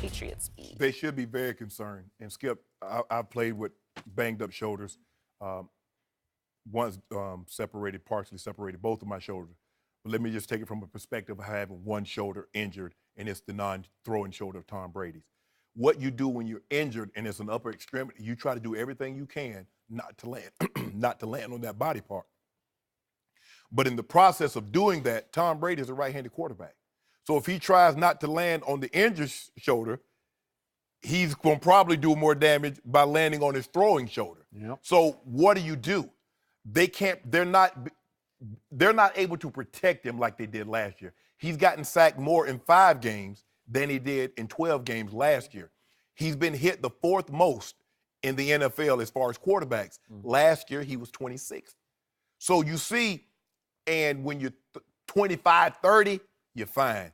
Patriots be? They should be very concerned. And Skip, I've played with banged up shoulders. Once partially separated both of my shoulders. But let me just take it from a perspective of having one shoulder injured, and it's the non-throwing shoulder of Tom Brady's. What you do when you're injured and it's an upper extremity, you try to do everything you can not to land, not to land on that body part. But in the process of doing that, Tom Brady is a right-handed quarterback. So if he tries not to land on the injured shoulder, he's going to probably do more damage by landing on his throwing shoulder. Yep. So what do? They're not able to protect him like they did last year. He's gotten sacked more in 5 games than he did in 12 games last year. He's been hit the 4th most in the NFL as far as quarterbacks. Last year, he was 26th. So you see, and when you're 25, 30, you're fine.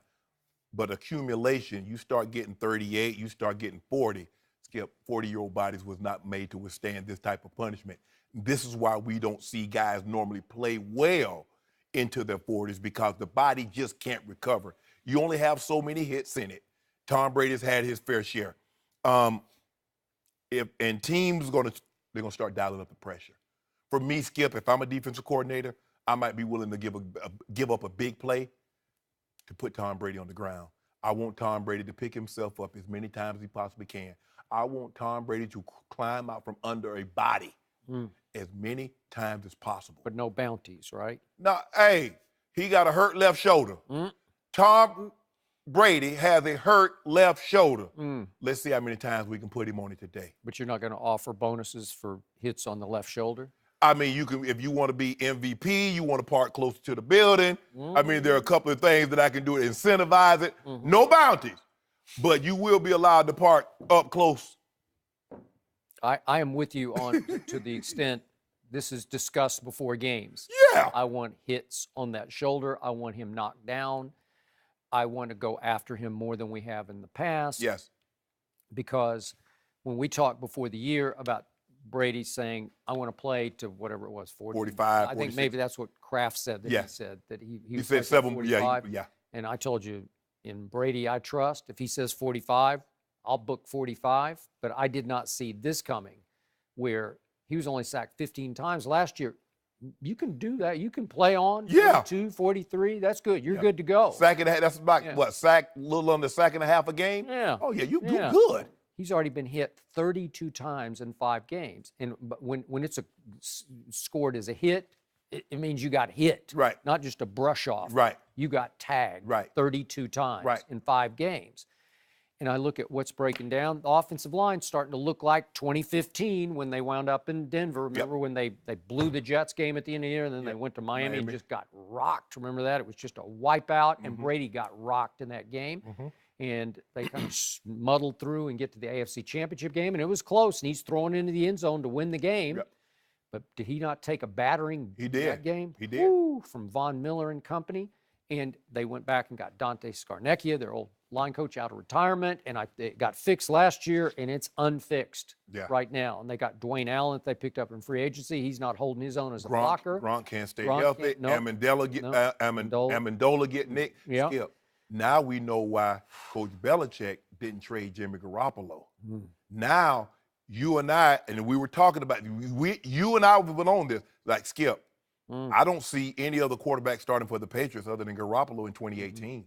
But accumulation, you start getting 38, you start getting 40. Skip, 40-year-old bodies was not made to withstand this type of punishment. This is why we don't see guys normally play well into their 40s, because the body just can't recover. You only have so many hits in it. Tom Brady's had his fair share. Teams they're gonna start dialing up the pressure. For me, Skip, if I'm a defensive coordinator, I might be willing to give up a big play to put Tom Brady on the ground. I want Tom Brady to pick himself up as many times as he possibly can. I want Tom Brady to climb out from under a body as many times as possible. But no bounties, right? No, hey, he got a hurt left shoulder. Tom Brady has a hurt left shoulder. Let's see how many times we can put him on it today. But you're not going to offer bonuses for hits on the left shoulder? I mean, you can, if you want to be MVP, you want to park closer to the building. I mean, there are a couple of things that I can do to incentivize it. No bounties, but you will be allowed to park up close. I am with you on to the extent this is discussed before games. Yeah. I want hits on that shoulder. I want him knocked down. I want to go after him more than we have in the past. Yes. Because when we talked before the year about Brady saying, I want to play to whatever it was, 45, I think maybe that's what Kraft said that he said. That he said 7, 45. yeah. And I told you, in Brady, I trust. If he says 45, I'll book 45. But I did not see this coming, where he was only sacked 15 times last year. You can do that. You can play on 42, 43. That's good. You're good to go. Sack and a half, that's about, what, sack, a little under sack and a half a game? Yeah. Oh, yeah, you do good. He's already been hit 32 times in 5 games. And when it's scored as a hit, it means you got hit. Right. Not just a brush off. Right. You got tagged 32 times in 5 games. And I look at what's breaking down. The offensive line's starting to look like 2015 when they wound up in Denver. Remember when they blew the Jets game at the end of the year, and then they went to Miami and just got rocked. Remember that? It was just a wipeout, and Brady got rocked in that game. And they kind of muddled through and get to the AFC Championship game, and it was close, and he's throwing into the end zone to win the game. But did he not take a battering in that game? He did. Woo, from Von Miller and company. And they went back and got Dante Scarnecchia, their old line coach, out of retirement. And it got fixed last year, and it's unfixed right now. And they got Dwayne Allen that they picked up in free agency. He's not holding his own as a blocker. Gronk can't stay healthy. Amendola get nicked. Skip. Now we know why Coach Belichick didn't trade Jimmy Garoppolo. Now, you and I, and we were talking about, you and I have been on this, like, Skip, I don't see any other quarterback starting for the Patriots other than Garoppolo in 2018.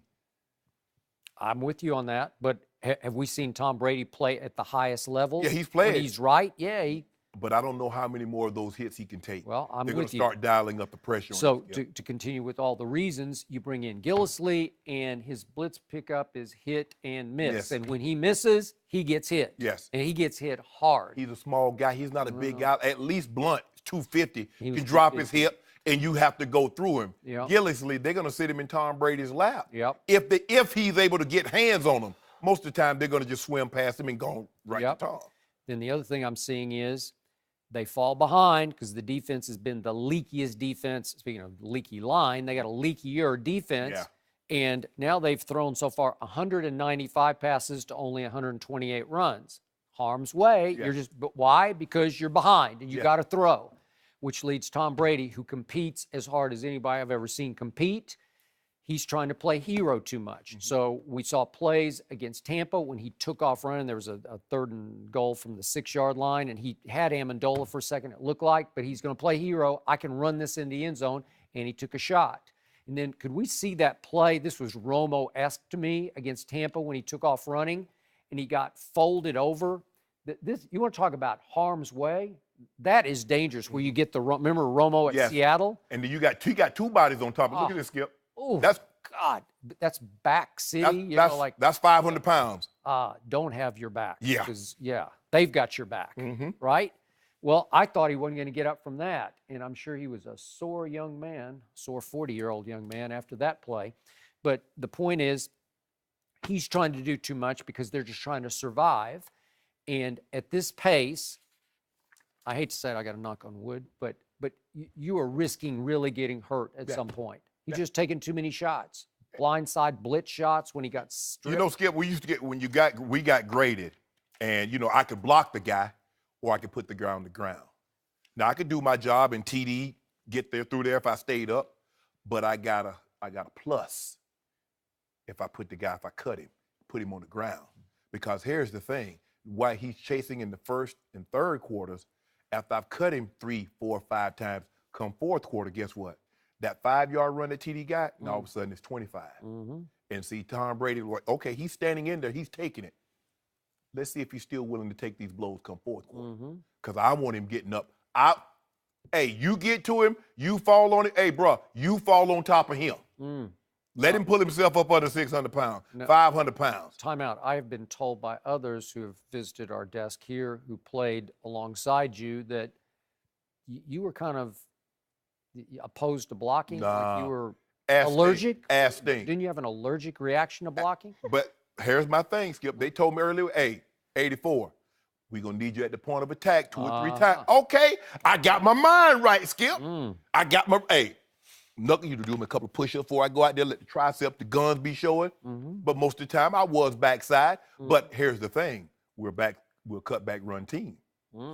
I'm with you on that, but have we seen Tom Brady play at the highest level? Yeah, he's played. When he's right, but I don't know how many more of those hits he can take. Well, I'm They're with going to start dialing up the pressure on him. So to continue with all the reasons, you bring in Gillislee, and his blitz pickup is hit and miss. Yes. And when he misses, he gets hit. Yes. And he gets hit hard. He's a small guy. He's not a big guy. At least Blunt, 250, He can was drop 250. his hip, and you have to go through him. Yep. Gillislee, they're going to sit him in Tom Brady's lap. Yep. If he's able to get hands on him, most of the time they're going to just swim past him and go right to Tom. Then the other thing I'm seeing is they fall behind because the defense has been the leakiest defense. Speaking of leaky line, they got a leakier defense. Yeah. And now they've thrown so far 195 passes to only 128 runs. Harm's way. Yeah. But why? Because you're behind and you got to throw, which leads Tom Brady, who competes as hard as anybody I've ever seen compete. he's trying to play hero too much. So we saw plays against Tampa when he took off running. There was a 3rd and goal from the 6-yard line, and he had Amendola for a second, it looked like, but he's going to play hero. I can run this in the end zone, and he took a shot. And then could we see that play? This was Romo-esque to me against Tampa when he took off running, and he got folded over. You want to talk about harm's way? That is dangerous. Where you get remember Romo at Seattle? And then you got two bodies on top. Look at this, Skip. Oh, God, that's back city. That's 500 pounds. Don't have your back. Yeah. Because, they've got your back, right? Well, I thought he wasn't going to get up from that, and I'm sure he was a sore young man, sore 40-year-old young man after that play. But the point is, he's trying to do too much because they're just trying to survive. And at this pace, I hate to say it, I got to knock on wood, but you are risking really getting hurt at some point. He's just taking too many shots. Blindside blitz shots when he got stripped. You know, Skip, we used to get, we got graded, and, I could block the guy, or I could put the guy on the ground. Now, I could do my job in TD, get there through there if I stayed up, but I got a plus if I cut him, put him on the ground. Because here's the thing, why he's chasing in the first and third quarters, after I've cut him 3, 4, 5 times, come fourth quarter, guess what? That 5-yard run that TD got, and all of a sudden it's 25. And see, Tom Brady, okay, he's standing in there, he's taking it. Let's see if he's still willing to take these blows come fourth quarter. Because I want him getting up. Hey, you get to him, you fall on it. Hey, bro, you fall on top of him. Let him pull himself up under 600 pounds, 500 pounds. Time out. I have been told by others who have visited our desk here, who played alongside you, that you were kind of opposed to blocking. Nah. Like you were allergic. Ass stink. Didn't you have an allergic reaction to blocking? But here's my thing, Skip. They told me earlier, hey, 84, we're going to need you at the point of attack 2 or 3 times. Okay, I got my mind right, Skip. I got knuckle you to do me a couple of push-ups before I go out there, let the tricep, the guns be showing. But most of the time, I was backside. But here's the thing. We're a cut back run team.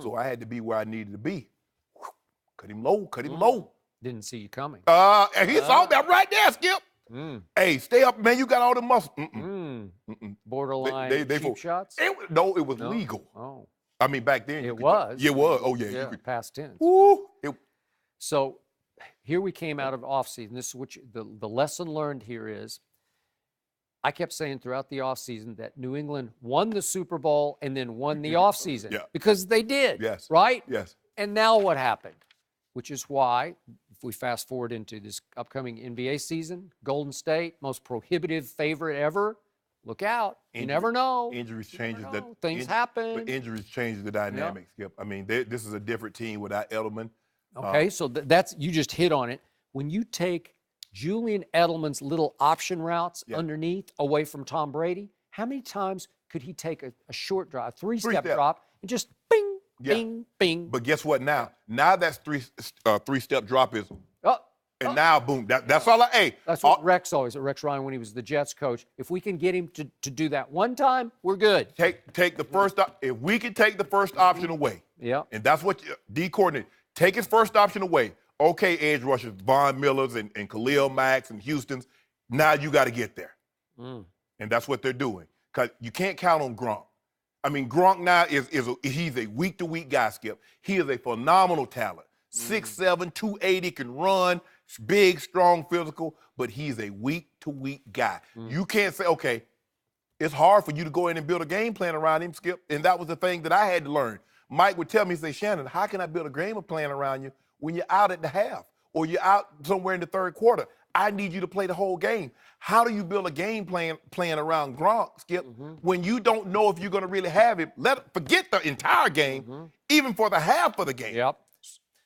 So I had to be where I needed to be. Cut him low. Didn't see you coming. And he saw that right there, Skip. Hey, stay up, man. You got all the muscle. Borderline cheap shots? It was legal. Oh. I mean, back then. It was. It was. Oh, yeah. Yeah, past tense. Woo. So here we came out of offseason. This is what the lesson learned here is, I kept saying throughout the offseason that New England won the Super Bowl and then won the offseason. Because they did. Yes. Right? Yes. And now what happened? Which is why, if we fast forward into this upcoming NBA season, Golden State, most prohibitive favorite ever. Look out. You never know. Injuries changes Things happen. But injuries change the dynamics, Skip. I mean, this is a different team without Edelman. Okay, so that's, you just hit on it. When you take Julian Edelman's little option routes underneath away from Tom Brady, how many times could he take a short drop, a three-step drop, and just bing, bing, bing? But guess what now? Now that's three-step drop is, and now boom. That's all That's what Rex Ryan, when he was the Jets coach, if we can get him to do that one time, we're good. Take the first, if we can take the first option away. And that's what D coordinate. Take his first option away. Okay, edge rushers, Von Millers and Khalil Macks and Houston's. Now you got to get there. And that's what they're doing. Because you can't count on Gronk. I mean, Gronk now he's a week-to-week guy, Skip. He is a phenomenal talent. 6'7", 280, can run, big, strong, physical, but he's a week-to-week guy. You can't say, okay, it's hard for you to go in and build a game plan around him, Skip. And that was the thing that I had to learn. Mike would tell me, say, Shannon, how can I build a game plan around you when you're out at the half or you're out somewhere in the third quarter? I need you to play the whole game. How do you build a game plan around Gronk, Skip, when you don't know if you're going to really have him? Forget the entire game, even for the half of the game. Yep.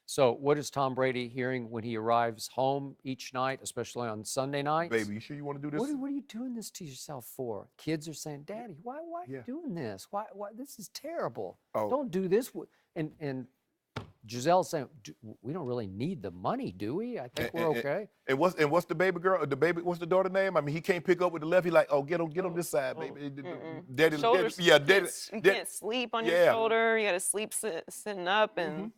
So what is Tom Brady hearing when he arrives home each night, especially on Sunday nights? Baby, you sure you want to do this? What are you doing this to yourself for? Kids are saying, Daddy, why are you doing this? Why this is terrible. Don't do this. And Giselle's saying, we don't really need the money, do we? I think we're okay. And what's the baby girl? What's the daughter name? I mean, he can't pick up with the left. He like, get on this side, baby. Daddy, you can't sleep on your shoulder. You got to sleep sitting up, and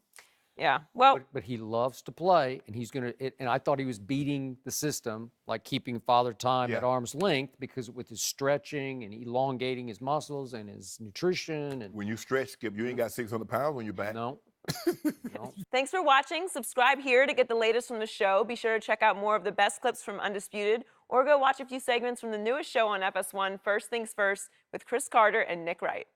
Yeah. Well, But he loves to play, and he's going to. And I thought he was beating the system, like keeping Father Time at arm's length, because with his stretching and elongating his muscles and his nutrition. And when you stretch, Skip, you ain't got 600 pounds on your back. no. No. Thanks for watching. Subscribe here to get the latest from the show. Be sure to check out more of the best clips from Undisputed, or go watch a few segments from the newest show on FS1, First Things First, with Chris Carter and Nick Wright.